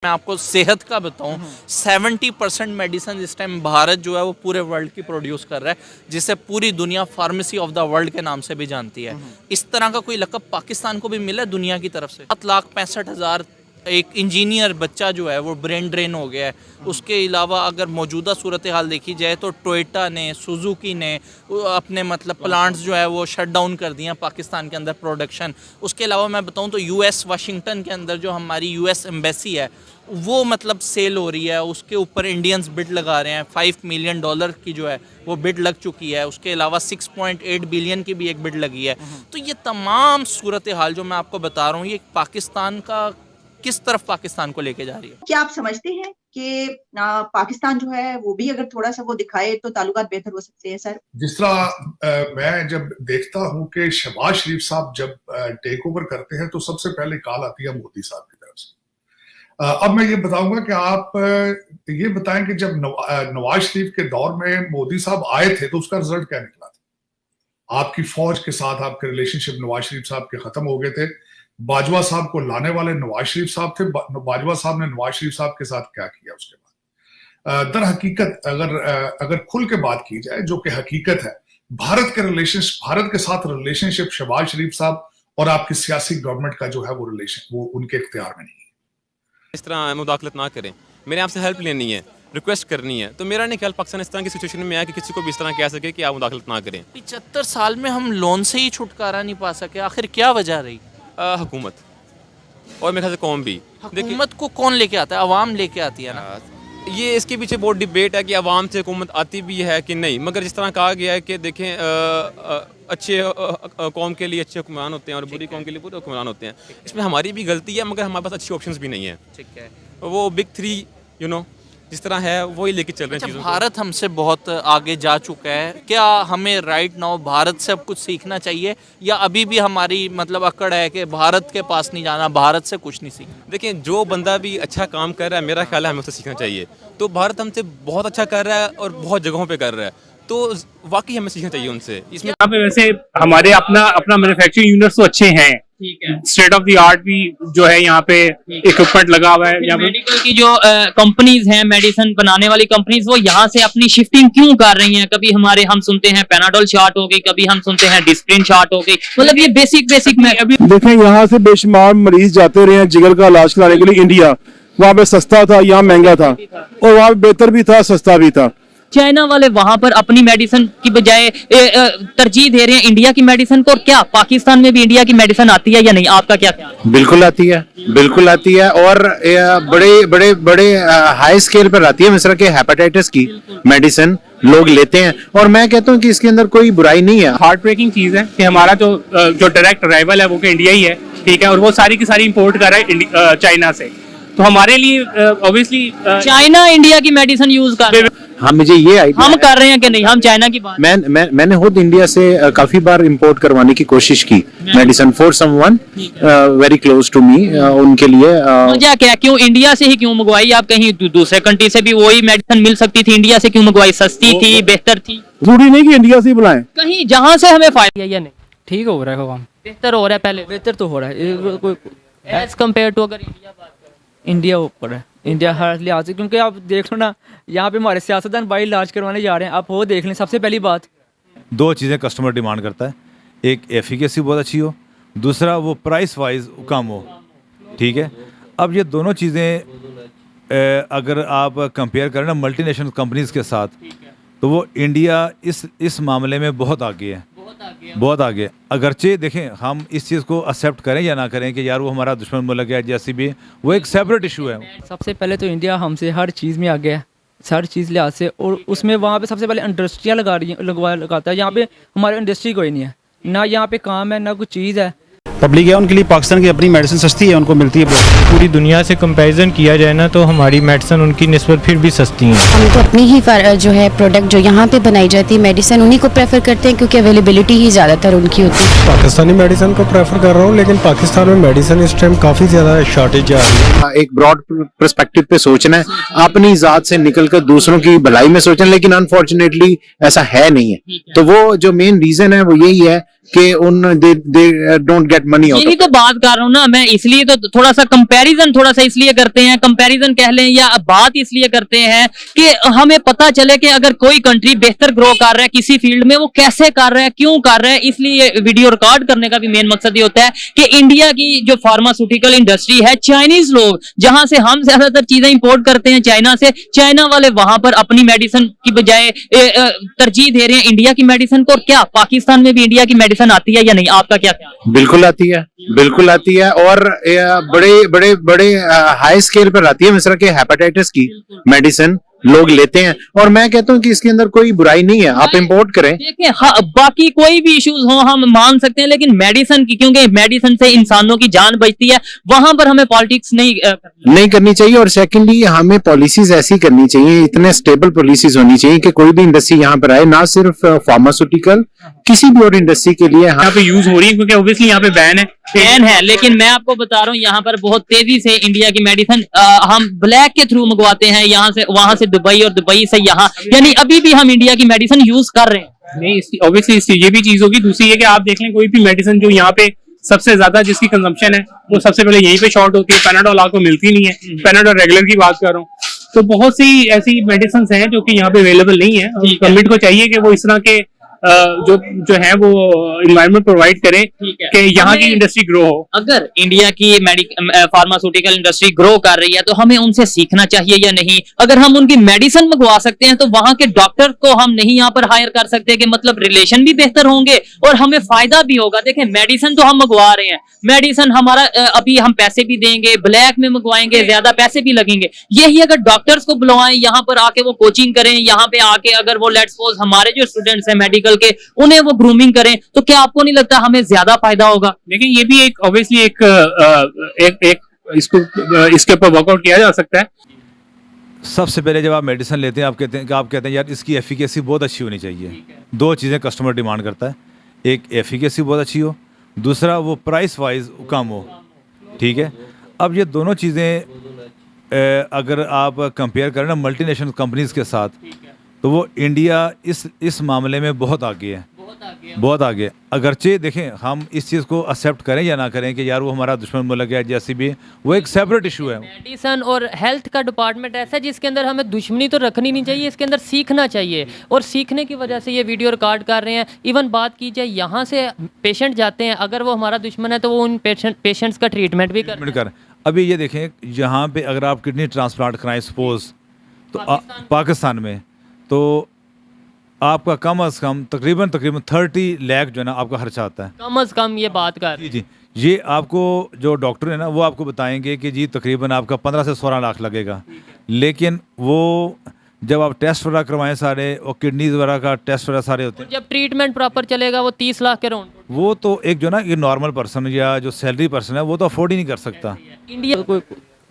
मैं आपको सेहत का बताऊं, 70% मेडिसिन इस टाइम भारत जो है वो पूरे वर्ल्ड की प्रोड्यूस कर रहा है, जिसे पूरी दुनिया फार्मेसी ऑफ द वर्ल्ड के नाम से भी जानती है। इस तरह का कोई लक़ब पाकिस्तान को भी मिला है दुनिया की तरफ से। 7,65,000 एक इंजीनियर बच्चा जो है वो ब्रेन ड्रेन हो गया है। उसके अलावा अगर मौजूदा सूरत हाल देखी जाए तो टोयोटा ने, सुजुकी ने अपने मतलब प्लांट्स जो है वो शट डाउन कर दिए पाकिस्तान के अंदर प्रोडक्शन। उसके अलावा मैं बताऊं तो यूएस वाशिंगटन के अंदर जो हमारी यूएस एम्बेसी है वो मतलब सेल हो रही है, उसके ऊपर इंडियंस बिड लगा रहे हैं। $5 मिलियन की जो है वो बिड लग चुकी है। उसके अलावा 6.8 बिलियन की भी एक बिड लगी है। तो ये तमाम सूरत हाल जो मैं आपको बता रहा हूँ ये पाकिस्तान का किस तरफ पाकिस्तान को लेके जा रही है। क्या आप समझते हैं कि पाकिस्तान जो है वो भी अगर थोड़ा सा वो दिखाए तो ताल्लुकात बेहतर हो सकते हैं? सर, जिस तरह मैं जब देखता हूं कि शहबाज शरीफ साहब जब टेक ओवर करते हैं तो सबसे पहले कॉल आती है मोदी साहब की तरफ से। अब मैं ये बताऊंगा कि आप ये बताएं कि जब नवाज शरीफ के दौर में मोदी साहब आए थे तो उसका रिजल्ट क्या निकला था? आपकी फौज के साथ आपके रिलेशनशिप नवाज शरीफ साहब के खत्म हो गए थे। बाजवा साहब को लाने वाले नवाज शरीफ साहब थे। बाजवा साहब ने नवाज शरीफ साहब के साथ क्या किया उसके बाद? दर हकीकत अगर खुल के बात की जाए, जो कि हकीकत है, भारत के साथ रिलेशनशिप शहबाज शरीफ साहब और आपकी सियासी गवर्नमेंट का जो है वो रिलेशन वो उनके इख्तियार में नहीं है। इस तरह मुदाखलत ना करें, मेरे आपसे हेल्प लेनी है, रिक्वेस्ट करनी है, तो मेरा नहीं ख्याल पाकिस्तान इस तरह की सिचुएशन में आया कि किसी को भी इस तरह कह सके कि आप मुदाखलत ना करें। 75 साल में हम लोन से ही छुटकारा नहीं पा सके, आखिर क्या वजह रही? हुकूमत और मेरे ख्याल से कौम भी। हुकूमत को कौन लेके आता है? अवाम लेके आती है ना। ये इसके पीछे बहुत डिबेट है कि अवाम से हुकूमत आती भी है कि नहीं, मगर जिस तरह कहा गया है कि देखें अच्छे कौम के लिए अच्छे हुक्मरान होते हैं और बुरी कौम के लिए बुरे हुक्मरान होते हैं। इसमें हमारी भी गलती है, मगर हमारे पास अच्छी ऑप्शंस भी नहीं है। ठीक है, वो बिग 3 जिस तरह है वही लेके चल रहे हैं चीज़ों को। भारत हमसे बहुत आगे जा चुका है, क्या हमें राइट नाउ भारत से अब कुछ सीखना चाहिए या अभी भी हमारी मतलब अकड़ है कि भारत के पास नहीं जाना, भारत से कुछ नहीं सीखना? देखिए, जो बंदा भी अच्छा काम कर रहा है मेरा ख्याल है हमें उससे सीखना चाहिए। तो भारत हमसे बहुत अच्छा कर रहा है और बहुत जगहों पे कर रहा है, तो वाकई हमें सीखना चाहिए उनसे। इसमें यहाँ पे वैसे हमारे अपना मैन्युफैक्चरिंग यूनिट्स तो अच्छे हैं, स्टेट ऑफ द आर्ट भी जो है यहाँ पे इक्विपमेंट लगा हुआ है। यहाँ मेडिकल की जो कंपनीज हैं, मेडिसिन बनाने वाली कंपनीज, वो यहाँ से अपनी शिफ्टिंग क्यों कर रही हैं? कभी हम सुनते हैं पैनाडोल चार्ट हो गई, कभी हम सुनते हैं डिस्प्रिन चार्ट हो गई। मतलब ये बेसिक में अभी देखें, यहाँ से बेशुमार मरीज जाते रहे हैं जिगर का इलाज कराने के लिए इंडिया। वहाँ पे सस्ता था, यहाँ महंगा था, और वहाँ बेहतर भी था, सस्ता भी था। चाइना वाले वहां पर अपनी मेडिसिन की बजाय तरजीह दे रहे हैं इंडिया की मेडिसिन को। और क्या पाकिस्तान में भी इंडिया की मेडिसिन आती है या नहीं? आपका क्या ख्याल है? बिल्कुल आती है, बिल्कुल आती है, और बड़े हाई स्केल पर आती है। मिस्र के हेपेटाइटिस की मेडिसिन लोग लेते हैं, और मैं कहता हूँ कि इसके अंदर कोई बुराई नहीं है। हार्ट ब्रेकिंग चीज है कि हमारा जो डायरेक्ट अराइवल है वो कि इंडिया ही है, ठीक है, और वो सारी की सारी इंपोर्ट कर रहा है चाइना से। तो हमारे लिए ऑब्वियसली चाइना इंडिया की मेडिसिन यूज कर रहे हैं। हाँ, मुझे ये आइडिया हम कर रहे हैं कि नहीं? हम चाइना की बात मैंने खुद इंडिया से काफी बार इंपोर्ट करवाने की कोशिश की medicine for someone very close to me, उनके लिए। वजह क्या, क्यों इंडिया से ही क्यों मंगवाई? आप कहीं दूसरे कंट्री से भी वही मेडिसिन मिल सकती थी, इंडिया से क्यों मंगवाई? सस्ती थी, बेहतर थी? जरूरी नहीं कि इंडिया से ही बुलाएं, कहीं जहाँ से हमें फायदा या नहीं? ठीक हो रहा है काम, बेहतर हो रहा है, पहले बेहतर तो हो रहा है एज कम्पेयर टू अगर इंडिया बात करें। इंडिया ऊपर है, इंडिया हर लिहाज से, क्योंकि आप देख लो ना, यहाँ पे हमारे सियासतदान भाई इलाज करवाने जा रहे हैं। आप वो देख लें, सबसे पहली बात 2 चीज़ें कस्टमर डिमांड करता है, एक एफिकेसी बहुत अच्छी हो, दूसरा वो प्राइस वाइज कम हो, ठीक है। अब ये दोनों चीज़ें अगर आप कंपेयर करें ना मल्टीनेशनल कंपनीज के साथ, तो वो इंडिया इस मामले में बहुत आगे है, बहुत आगे। अगरचे देखें हम इस चीज़ को एक्सेप्ट करें या ना करें कि यार वो हमारा दुश्मन मुल्क है, जैसे भी वो एक सेपरेट इशू है। सबसे पहले तो इंडिया हमसे हर चीज़ में आगे है, हर चीज़ लिहाज से, और उसमें वहाँ पे सबसे पहले इंडस्ट्रियाँ लगाता है। यहाँ पे हमारी इंडस्ट्री कोई नहीं है, ना यहाँ पे काम है, ना कुछ चीज़ है। पब्लिक है, उनके लिए पाकिस्तान की अपनी मेडिसिन सस्ती है, उनको मिलती है। पूरी दुनिया से कंपैरिजन किया जाए ना तो हमारी मेडिसिन उनकी निस्बत फिर भी सस्ती है। हम तो अपनी ही जो है प्रोडक्ट जो यहाँ पे बनाई जाती है मेडिसिन, उन्हीं को प्रेफर करते हैं, क्योंकि अवेलेबिलिटी ही ज़्यादातर उनकी होती है। पाकिस्तानी मेडिसिन को प्रेफर कर रहा हूँ, लेकिन पाकिस्तान में मेडिसिन इस टाइम काफ़ी ज़्यादा शॉर्टेज आ रही है। एक ब्रॉड पर्सपेक्टिव पे सोचना है, अपनी जात से निकलकर दूसरों की भलाई में सोचना, लेकिन अनफॉर्चुनेटली ऐसा है नहीं है। तो वो जो मेन रीजन है वो यही है कि उन they don't get money out. यही तो बात कर रहा हूँ ना मैं, इसलिए तो थोड़ा सा कंपैरिजन थोड़ा सा इसलिए करते हैं, कंपैरिजन कह लें या बात इसलिए करते हैं कि हमें पता चले कि अगर कोई कंट्री बेहतर ग्रो कर रहा है किसी फील्ड में, वो कैसे कर रहा है, क्यों कर रहा है। इसलिए वीडियो रिकॉर्ड करने का भी मेन मकसद ये होता है कि इंडिया की जो फार्मास्यूटिकल इंडस्ट्री है, चाइनीज लोग जहां से हम ज्यादातर चीजें इंपोर्ट करते हैं चाइना से, चाइना वाले वहां पर अपनी मेडिसिन की बजाय तरजीह दे रहे हैं इंडिया की मेडिसिन को। और क्या पाकिस्तान में भी इंडिया की मेडिसिन आती है या नहीं, आपका क्या ख्याल है? बिल्कुल आती है, बिल्कुल आती है, और बड़े बड़े बड़े हाई स्केल पर आती है। मिस्र के हेपेटाइटिस की मेडिसिन लोग लेते हैं, और मैं कहता हूं कि इसके अंदर कोई बुराई नहीं है, आप इंपोर्ट करें। देखिए बाकी कोई भी इश्यूज हो हम मान सकते हैं, लेकिन मेडिसिन की, क्योंकि मेडिसिन से इंसानों की जान बचती है, वहां पर हमें पॉलिटिक्स नहीं करनी चाहिए। और सेकेंडली हमें पॉलिसीज ऐसी करनी चाहिए, इतने स्टेबल पॉलिसीज होनी चाहिए कि कोई भी इंडस्ट्री यहाँ पर आए, ना सिर्फ फार्मास्यूटिकल, किसी भी और इंडस्ट्री के लिए यहाँ पे यूज हो रही है, क्योंकि ऑब्वियसली यहाँ पे बैन है। लेकिन मैं आपको बता रहा हूँ यहाँ पर बहुत तेजी से इंडिया की मेडिसिन हम ब्लैक के थ्रू मंगवाते हैं, यहाँ से वहां से दुबई और दुबई से यहाँ, यानी अभी भी हम इंडिया की मेडिसिन यूज कर रहे हैं। नहीं, ऑब्वियसली ये भी चीज होगी। दूसरी है कि आप देख लें कोई भी मेडिसिन जो यहाँ पे सबसे ज्यादा जिसकी कंजम्पशन है वो सबसे पहले यहीं पे शॉर्ट होती है। पैनाडोल आपको मिलती नहीं है, पैनाडोल रेगुलर की बात कर रहा हूँ। तो बहुत सी ऐसी मेडिसिन हैं जो कि यहाँ पे अवेलेबल नहीं है। गवर्नमेंट को चाहिए कि वो इस तरह के जो है वो एनवायरनमेंट प्रोवाइड करें कि यहाँ की इंडस्ट्री ग्रो हो। अगर इंडिया की फार्मास्यूटिकल इंडस्ट्री ग्रो कर रही है तो हमें उनसे सीखना चाहिए या नहीं? अगर हम उनकी मेडिसिन मंगवा सकते हैं तो वहां के डॉक्टर को हम नहीं यहाँ पर हायर कर सकते कि मतलब रिलेशन भी बेहतर होंगे और हमें फायदा भी होगा। देखें मेडिसिन तो हम मंगवा रहे हैं, मेडिसिन हमारा अभी हम पैसे भी देंगे, ब्लैक में मंगवाएंगे, ज्यादा पैसे भी लगेंगे। यही अगर डॉक्टर्स को बुलवाएं यहाँ पर आके वो कोचिंग करें, यहाँ पे आके अगर वो लेट्स सपोज हमारे जो स्टूडेंट्स हैं मेडिकल के, उन्हें वो ग्रूमिंग करें, तो क्या आपको नहीं लगता हमें ज्यादा फायदा होगा? लेकिन ये भी एक ऑब्वियसली एक इसके ऊपर वर्कआउट किया जा सकता है। सबसे पहले जब आप मेडिसिन लेते हैं आप कहते हैं यार इसकी एफिकेसी बहुत अच्छी होनी चाहिए। दो चीज़ें कस्टमर डिमांड करता है, एक एफिकेसी बहुत अच्छी हो, दूसरा वो प्राइस वाइज कम हो। ठीक है, अब ये दोनों चीज़ें अगर आप कंपेयर करें ना मल्टीनेशनल कंपनीज़ के साथ, तो वो इंडिया इस मामले में बहुत आगे है, बहुत आगे। अगरचे देखें हम इस चीज़ को एक्सेप्ट करें या ना करें कि यार वो हमारा दुश्मन मुल्क है, जैसे भी वो एक सेपरेट इशू है। मेडिसिन और हेल्थ का डिपार्टमेंट ऐसा है जिसके अंदर हमें दुश्मनी तो रखनी नहीं चाहिए, इसके अंदर सीखना चाहिए, और सीखने की वजह से ये वीडियो रिकॉर्ड कर रहे हैं। इवन बात की जाए यहाँ से पेशेंट जाते हैं, अगर वो हमारा दुश्मन है तो वो उन पेशेंट्स का ट्रीटमेंट भी कर। अभी ये देखें यहाँ पे अगर आप किडनी ट्रांसप्लांट कराएं सपोज तो पाकिस्तान में, तो आपका कम अज़ कम तकरीबन 30 लाख जो है ना आपका खर्चा आता है, कम अज़ कम। ये बात कर जी ये आपको जो डॉक्टर है ना वो आपको बताएंगे कि जी तकरीबन आपका 15 से 16 लाख लगेगा। लेकिन वो जब आप टेस्ट वगैरह करवाएं सारे, और किडनीज वगैरह का टेस्ट वगैरह सारे होते हैं, जब ट्रीटमेंट प्रॉपर चलेगा वो 30 लाख के राउंड। वो तो एक जो ना ये नॉर्मल पर्सन या जो सैलरी पर्सन है वो तो अफोर्ड ही नहीं कर सकता। इंडिया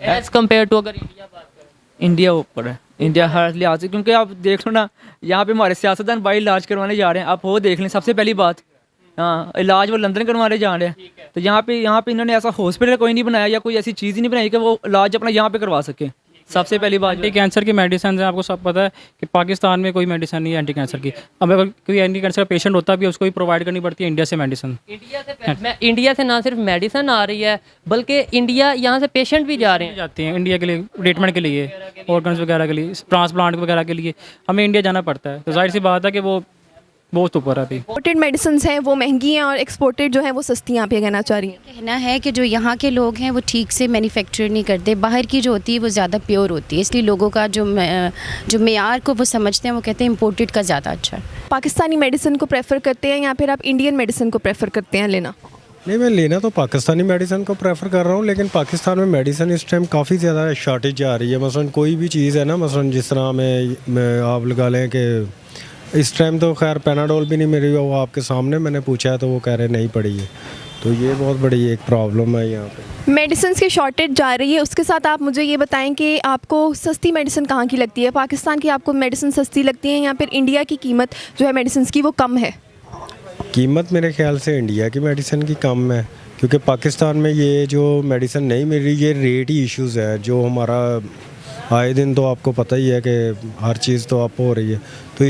एज कम्पेयर टू, अगर इंडिया बात करें, इंडिया ऊपर है, इंडिया हर लिहाज से। क्योंकि आप देख लो ना, यहाँ पे हमारे सियासतदान भाई इलाज करवाने जा रहे हैं, आप वो देख लें। सबसे पहली बात, हाँ, इलाज वो लंदन करवाने जा रहे हैं, तो यहाँ पे इन्होंने ऐसा हॉस्पिटल कोई नहीं बनाया या कोई ऐसी चीज़ ही नहीं बनाई कि वो इलाज अपना यहाँ पे करवा सके। सबसे पहली बात, एंटी कैंसर की मेडिसिन है, आपको सब पता है कि पाकिस्तान में कोई मेडिसिन नहीं है एंटी कैंसर की। अब अगर कोई एंटी कैंसर का पेशेंट होता भी है उसको भी प्रोवाइड करनी पड़ती है इंडिया से मेडिसिन। इंडिया से ना सिर्फ मेडिसिन आ रही है बल्कि इंडिया यहाँ से पेशेंट भी जा रहे हैं, जाते हैं इंडिया के लिए ट्रीटमेंट के लिए, ऑर्गन्स वगैरह के लिए, ट्रांसप्लांट वगैरह के लिए हमें इंडिया जाना पड़ता है। तो जाहिर सी बात है कि वो बहुत ऊपर है। अभी इंपोर्टेड मेडिसिन हैं वो महंगी हैं और एक्सपोर्टेड जो है वो सस्ती, यहाँ पे कहना चाह रही हैं। कहना है कि जो यहाँ के लोग हैं वो ठीक से मैन्युफैक्चर नहीं करते, बाहर की जो होती है वो ज़्यादा प्योर होती है, इसलिए लोगों का जो मेयार को वो समझते हैं, वो कहते हैं इम्पोर्टेड का ज़्यादा अच्छा है। पाकिस्तानी मेडिसिन को प्रेफर करते हैं या फिर आप इंडियन मेडिसिन को प्रेफर करते हैं लेना? नहीं, मैं लेना तो पाकिस्तानी मेडिसिन को प्रेफर कर रहा हूँ, लेकिन पाकिस्तान में मेडिसिन इस टाइम काफ़ी ज़्यादा शॉर्टेज आ रही है। मसलन कोई भी चीज़ है ना, मसलन जिस तरह में आप लगा लें कि इस टाइम तो खैर पैनाडोल भी नहीं मिल रही, वो आपके सामने मैंने पूछा है तो वो कह रहे नहीं पड़ी है, तो ये बहुत बड़ी एक प्रॉब्लम है यहाँ पे। मेडिसिन की शॉर्टेज जा रही है, उसके साथ आप मुझे ये बताएं कि आपको सस्ती मेडिसिन कहाँ की लगती है? पाकिस्तान की आपको मेडिसिन सस्ती लगती है या फिर इंडिया की कीमत जो है मेडिसिन की वो कम है? कीमत मेरे ख्याल से इंडिया की मेडिसिन की कम है, क्योंकि पाकिस्तान में ये जो मेडिसिन नहीं मिल रही, ये रेट ही इश्यूज़ है जो हमारा आए दिन तो आपको पता ही है कि हर चीज़ तो आप हो रही है। तो